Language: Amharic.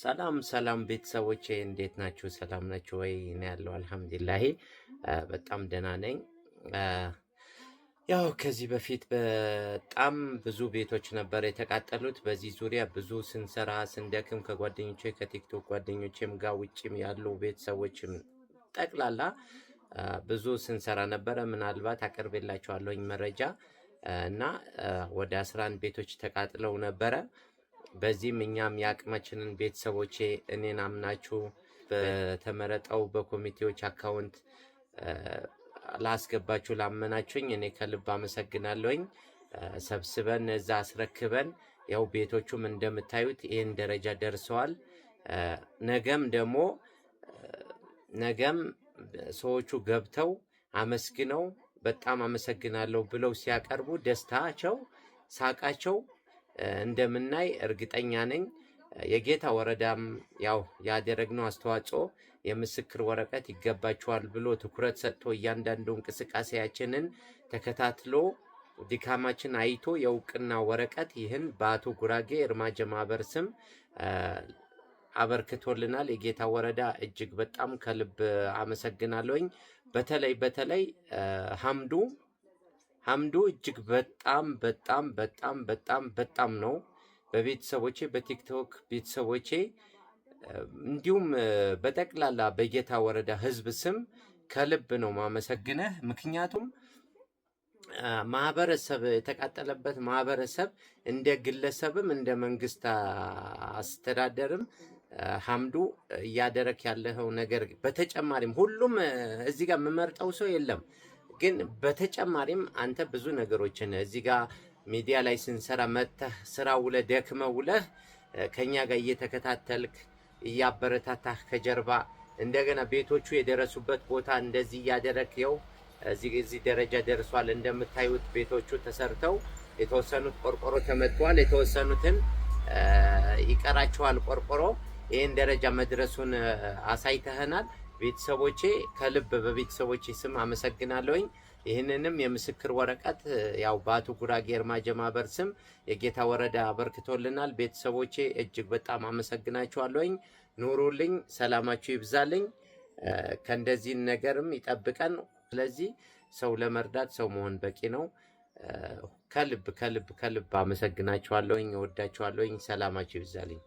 ሰላም ሰላም ቤተሰቦቼ እንዴት ናችሁ? ሰላም ናችሁ ወይ? እኔ ያለው አልሐምዱሊላህ በጣም ደህና ነኝ። ያው ከዚህ በፊት በጣም ብዙ ቤቶች ነበር የተቃጠሉት። በዚህ ዙሪያ ብዙ ስንሰራ ስንደክም ከጓደኞቼ ከቲክቶክ ጓደኞቼም ጋር ውጭም ያሉ ቤተሰቦችም ጠቅላላ ብዙ ስንሰራ ነበረ። ምናልባት አቀርብላችኋለሁኝ መረጃ እና ወደ 11 ቤቶች ተቃጥለው ነበረ። በዚህም እኛም የአቅማችንን ቤተሰቦቼ እኔን አምናችሁ በተመረጠው በኮሚቴዎች አካውንት ላስገባችሁ ላመናችሁኝ እኔ ከልብ አመሰግናለሁኝ። ሰብስበን እዛ አስረክበን ያው ቤቶቹም እንደምታዩት ይህን ደረጃ ደርሰዋል። ነገም ሰዎቹ ገብተው አመስግነው በጣም አመሰግናለሁ ብለው ሲያቀርቡ ደስታቸው ሳቃቸው እንደምናይ እርግጠኛ ነኝ። የጌታ ወረዳም ያው ያደረግነው አስተዋጽኦ የምስክር ወረቀት ይገባቸዋል ብሎ ትኩረት ሰጥቶ እያንዳንዱ እንቅስቃሴያችንን ተከታትሎ ድካማችን አይቶ የእውቅና ወረቀት ይህን በአቶ ጉራጌ እርማጀ ማህበር ስም አበርክቶልናል። የጌታ ወረዳ እጅግ በጣም ከልብ አመሰግናለሁኝ። በተለይ ሐምዱ እጅግ በጣም ነው። በቤተሰቦቼ በቲክቶክ ቤተሰቦቼ እንዲሁም በጠቅላላ በጌታ ወረዳ ህዝብ ስም ከልብ ነው ማመሰግነህ። ምክንያቱም ማህበረሰብ የተቃጠለበት ማህበረሰብ እንደ ግለሰብም እንደ መንግስት አስተዳደርም ሐምዱ እያደረክ ያለው ነገር በተጨማሪም ሁሉም እዚህ ጋር የምመርጠው ሰው የለም፣ ግን በተጨማሪም አንተ ብዙ ነገሮችን እዚህ ጋር ሚዲያ ላይ ስንሰራ መጥተህ ስራ ውለህ ደክመህ ውለህ ከኛ ጋር እየተከታተልክ እያበረታታህ ከጀርባ እንደገና ቤቶቹ የደረሱበት ቦታ እንደዚህ እያደረክ ይኸው እዚህ ደረጃ ደርሷል። እንደምታዩት ቤቶቹ ተሰርተው የተወሰኑት ቆርቆሮ ተመቷል፣ የተወሰኑትን ይቀራቸዋል ቆርቆሮ። ይህን ደረጃ መድረሱን አሳይተህናል። ቤተሰቦቼ ከልብ በቤተሰቦቼ ስም አመሰግናለሁኝ። ይህንንም የምስክር ወረቀት ያው በአቶ ጉራጌ እርማጀ ማህበር ስም የጌታ ወረዳ አበርክቶልናል። ቤተሰቦቼ እጅግ በጣም አመሰግናችኋለሁኝ። ኑሩልኝ፣ ሰላማችሁ ይብዛልኝ፣ ከእንደዚህ ነገርም ይጠብቀን። ስለዚህ ሰው ለመርዳት ሰው መሆን በቂ ነው። ከልብ አመሰግናችኋለሁኝ፣ እወዳችኋለሁኝ። ሰላማችሁ ይብዛልኝ።